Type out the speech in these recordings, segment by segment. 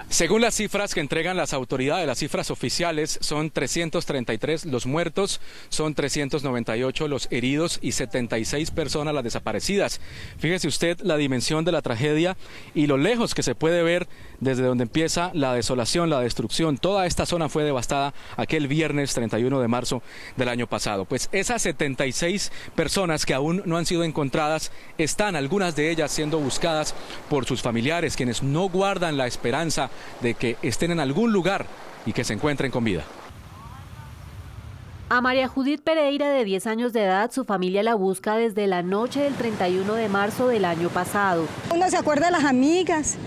Según las cifras que entregan las autoridades, las cifras oficiales, son 333 los muertos, son 398 los heridos y 76 personas las desaparecidas. Fíjese usted la dimensión de la tragedia y lo lejos que se puede ver desde donde empieza la desolación, la destrucción. Toda esta zona fue devastada aquel viernes 31 de marzo del año pasado. Pues esas 76 personas que aún no han sido encontradas están, algunas de ellas, siendo buscadas por sus familiares, quienes no guardan la esperanza de que estén en algún lugar y que se encuentren con vida. A María Judith Pereira, de 10 años de edad, su familia la busca desde la noche del 31 de marzo del año pasado. Uno se acuerda de las amigas,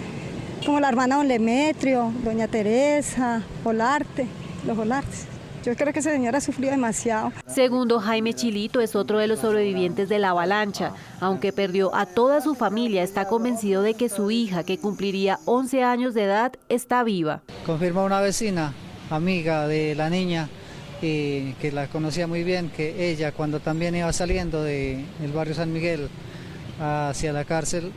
como la hermana don Lemetrio, doña Teresa, Olarte, los Olartes. Yo creo que esa señora sufrió demasiado. Segundo Jaime Chilito, es otro de los sobrevivientes de la avalancha. Aunque perdió a toda su familia, está convencido de que su hija, que cumpliría 11 años de edad, está viva. Confirmó una vecina, amiga de la niña, que la conocía muy bien, que ella, cuando también iba saliendo del barrio San Miguel hacia la cárcel,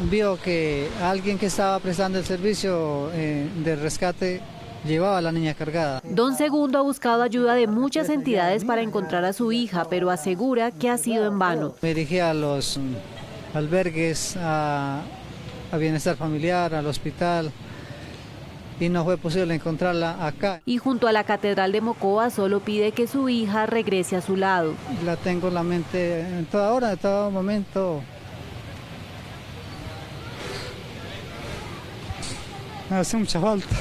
vio que alguien que estaba prestando el servicio de rescate llevaba a la niña cargada. Don Segundo ha buscado ayuda de muchas entidades para encontrar a su hija, pero asegura que ha sido en vano. Me dirigí a los albergues, a Bienestar Familiar, al hospital, y no fue posible encontrarla acá. Y junto a la Catedral de Mocoa solo pide que su hija regrese a su lado. La tengo en la mente en toda hora, en todo momento. Me hace mucha falta.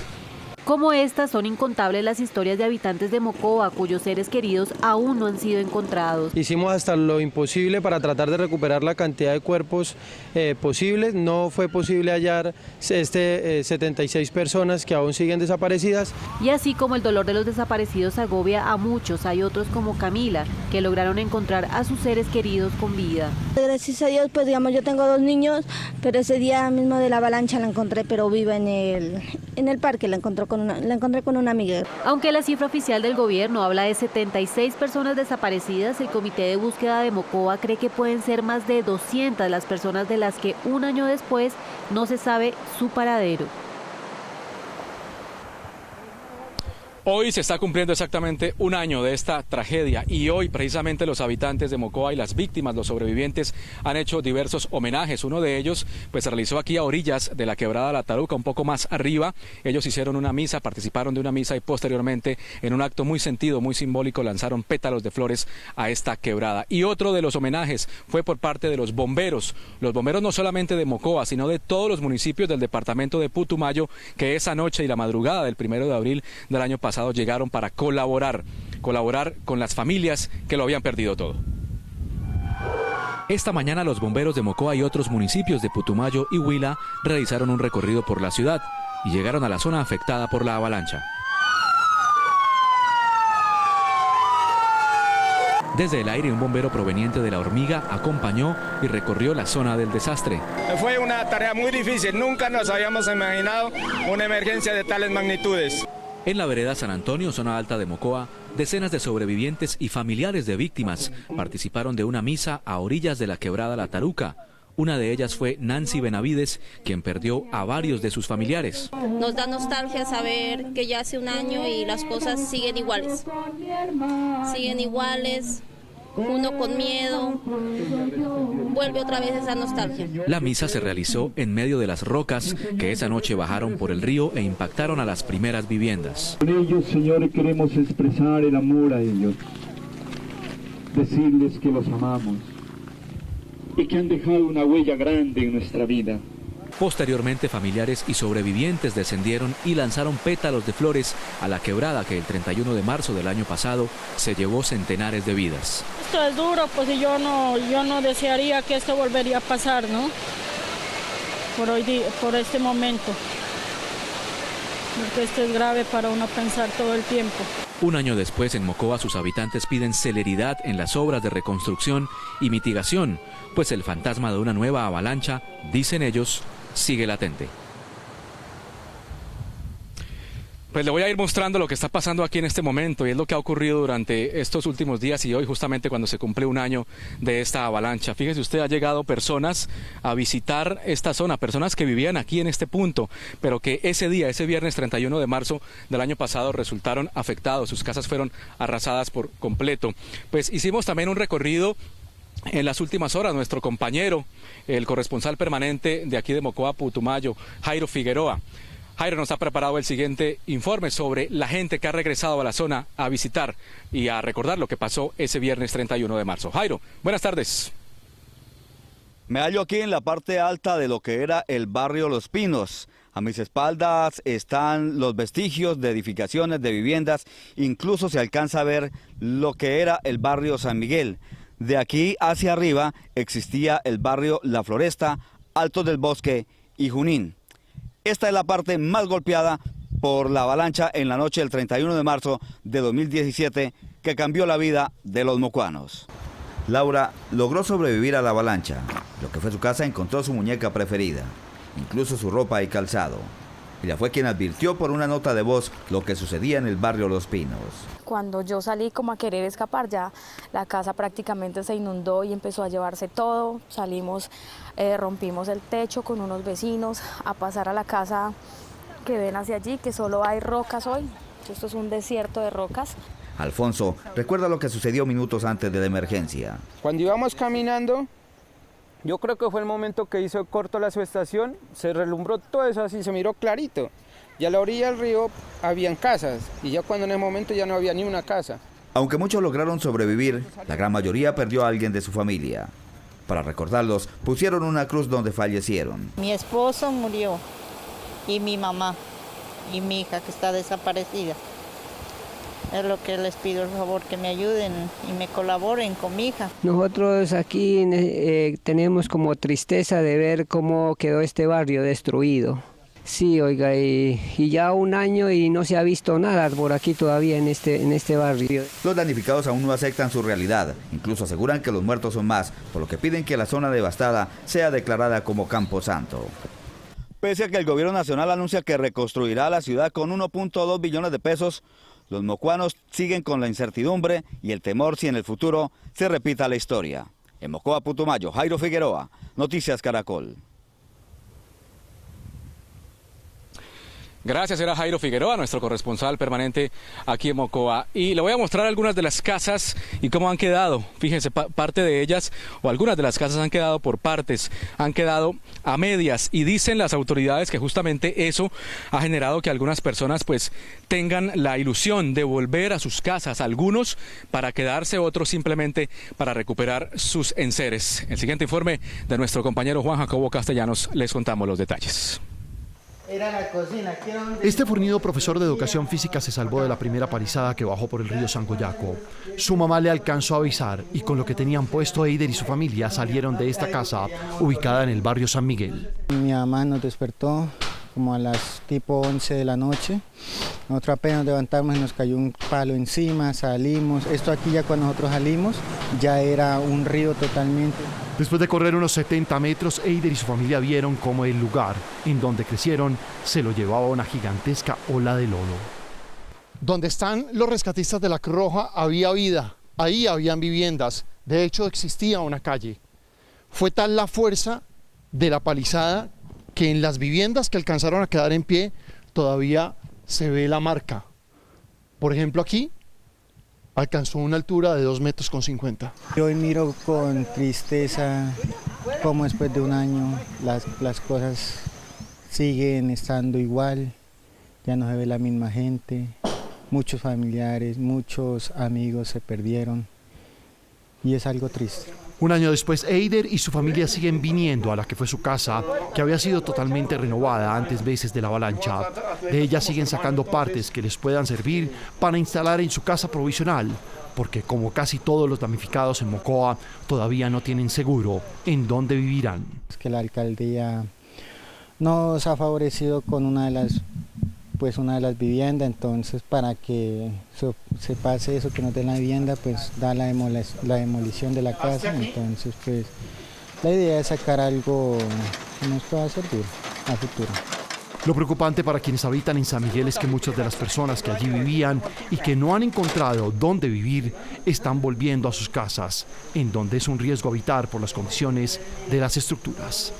Como estas, son incontables las historias de habitantes de Mocoa cuyos seres queridos aún no han sido encontrados. Hicimos hasta lo imposible para tratar de recuperar la cantidad de cuerpos posibles. No fue posible hallar 76 personas que aún siguen desaparecidas. Y así como el dolor de los desaparecidos agobia a muchos, hay otros como Camila, que lograron encontrar a sus seres queridos con vida. Gracias a Dios, pues digamos, yo tengo 2 niños, pero ese día mismo de la avalancha la encontré, pero viva en el parque, la encontré con una amiga. Aunque la cifra oficial del gobierno habla de 76 personas desaparecidas, el Comité de Búsqueda de Mocoa cree que pueden ser más de 200 las personas de las que un año después no se sabe su paradero. Hoy se está cumpliendo exactamente un año de esta tragedia y hoy precisamente los habitantes de Mocoa y las víctimas, los sobrevivientes, han hecho diversos homenajes. Uno de ellos pues se realizó aquí a orillas de la quebrada La Taruca, un poco más arriba. Ellos hicieron una misa, participaron de una misa y posteriormente en un acto muy sentido, muy simbólico, lanzaron pétalos de flores a esta quebrada. Y otro de los homenajes fue por parte de los bomberos no solamente de Mocoa, sino de todos los municipios del departamento de Putumayo, que esa noche y la madrugada del 1 de abril del año pasado llegaron para colaborar con las familias que lo habían perdido todo. Esta mañana los bomberos de Mocoa y otros municipios de Putumayo y Huila realizaron un recorrido por la ciudad y llegaron a la zona afectada por la avalancha. Desde el aire, un bombero proveniente de La Hormiga acompañó y recorrió la zona del desastre. Fue una tarea muy difícil, nunca nos habíamos imaginado una emergencia de tales magnitudes. En la vereda San Antonio, zona alta de Mocoa, decenas de sobrevivientes y familiares de víctimas participaron de una misa a orillas de la quebrada La Taruca. Una de ellas fue Nancy Benavides, quien perdió a varios de sus familiares. Nos da nostalgia saber que ya hace un año y las cosas siguen iguales. Siguen iguales, uno con miedo, vuelve otra vez esa nostalgia. La misa se realizó en medio de las rocas que esa noche bajaron por el río e impactaron a las primeras viviendas. Con ellos, Señor, queremos expresar el amor a ellos, decirles que los amamos y que han dejado una huella grande en nuestra vida. Posteriormente, familiares y sobrevivientes descendieron y lanzaron pétalos de flores a la quebrada que el 31 de marzo del año pasado se llevó centenares de vidas. Esto es duro, pues yo no desearía que esto volvería a pasar, ¿no? Por este momento. Porque esto es grave para uno pensar todo el tiempo. Un año después, en Mocoa, sus habitantes piden celeridad en las obras de reconstrucción y mitigación, pues el fantasma de una nueva avalancha, dicen ellos, sigue latente. Pues le voy a ir mostrando lo que está pasando aquí en este momento y es lo que ha ocurrido durante estos últimos días y hoy justamente cuando se cumple un año de esta avalancha. Fíjese usted, ha llegado personas a visitar esta zona, personas que vivían aquí en este punto, pero que ese día, ese viernes 31 de marzo del año pasado resultaron afectados, sus casas fueron arrasadas por completo. Pues hicimos también un recorrido en las últimas horas. Nuestro compañero, el corresponsal permanente de aquí de Mocoa, Putumayo, Jairo Figueroa. Jairo nos ha preparado el siguiente informe sobre la gente que ha regresado a la zona a visitar y a recordar lo que pasó ese viernes 31 de marzo. Jairo, buenas tardes. Me hallo aquí en la parte alta de lo que era el barrio Los Pinos. A mis espaldas están los vestigios de edificaciones, de viviendas, incluso se alcanza a ver lo que era el barrio San Miguel. De aquí hacia arriba existía el barrio La Floresta, Altos del Bosque y Junín. Esta es la parte más golpeada por la avalancha en la noche del 31 de marzo de 2017 que cambió la vida de los mocoanos. Laura logró sobrevivir a la avalancha. Lo que fue su casa encontró su muñeca preferida, incluso su ropa y calzado. Ella fue quien advirtió por una nota de voz lo que sucedía en el barrio Los Pinos. Cuando yo salí como a querer escapar, ya la casa prácticamente se inundó y empezó a llevarse todo. Salimos, rompimos el techo con unos vecinos a pasar a la casa que ven hacia allí, que solo hay rocas hoy. Esto es un desierto de rocas. Alfonso recuerda lo que sucedió minutos antes de la emergencia. Cuando íbamos caminando, yo creo que fue el momento que hizo corto la subestación, se relumbró todo eso así, se miró clarito. Y a la orilla del río habían casas, y ya cuando en ese momento ya no había ni una casa. Aunque muchos lograron sobrevivir, la gran mayoría perdió a alguien de su familia. Para recordarlos, pusieron una cruz donde fallecieron. Mi esposo murió, y mi mamá, y mi hija que está desaparecida. Es lo que les pido el favor, que me ayuden y me colaboren con mi hija. Nosotros aquí tenemos como tristeza de ver cómo quedó este barrio destruido. Sí, oiga, y ya un año y no se ha visto nada por aquí todavía en este barrio. Los damnificados aún no aceptan su realidad, incluso aseguran que los muertos son más, por lo que piden que la zona devastada sea declarada como Camposanto. Pese a que el gobierno nacional anuncia que reconstruirá la ciudad con 1.2 billones de pesos, los mocoanos siguen con la incertidumbre y el temor si en el futuro se repita la historia. En Mocoa, Putumayo, Jairo Figueroa, Noticias Caracol. Gracias, era Jairo Figueroa, nuestro corresponsal permanente aquí en Mocoa. Y le voy a mostrar algunas de las casas y cómo han quedado. Fíjense, parte de ellas, o algunas de las casas han quedado por partes, han quedado a medias. Y dicen las autoridades que justamente eso ha generado que algunas personas pues tengan la ilusión de volver a sus casas, algunos para quedarse, otros simplemente para recuperar sus enseres. El siguiente informe de nuestro compañero Juan Jacobo Castellanos, les contamos los detalles. Era la cocina. Este fornido profesor de educación física se salvó de la primera palizada que bajó por el río Sangoyaco. Su mamá le alcanzó a avisar y con lo que tenían puesto, Eider y su familia salieron de esta casa ubicada en el barrio San Miguel. Mi mamá nos despertó como a las tipo 11 de la noche. Nosotros apenas levantamos y nos cayó un palo encima, salimos. Esto aquí ya cuando nosotros salimos ya era un río totalmente. Después de correr unos 70 metros, Eider y su familia vieron cómo el lugar en donde crecieron se lo llevaba una gigantesca ola de lodo. Donde están los rescatistas de la Cruz Roja había vida, ahí habían viviendas, de hecho existía una calle. Fue tal la fuerza de la palizada que en las viviendas que alcanzaron a quedar en pie todavía se ve la marca. Por ejemplo, aquí alcanzó una altura de 2,50 metros. Yo hoy miro con tristeza cómo después de un año las cosas siguen estando igual, ya no se ve la misma gente, muchos familiares, muchos amigos se perdieron y es algo triste. Un año después, Eider y su familia siguen viniendo a la que fue su casa, que había sido totalmente renovada antes veces de la avalancha. De ella siguen sacando partes que les puedan servir para instalar en su casa provisional, porque como casi todos los damnificados en Mocoa, todavía no tienen seguro en dónde vivirán. Es que la alcaldía nos ha favorecido con una de las viviendas, entonces para que se pase eso, que nos den la vivienda, pues da la demolición de la casa, entonces pues la idea es sacar algo que nos pueda servir a futuro. Lo preocupante para quienes habitan en San Miguel es que muchas de las personas que allí vivían y que no han encontrado dónde vivir están volviendo a sus casas, en donde es un riesgo habitar por las condiciones de las estructuras.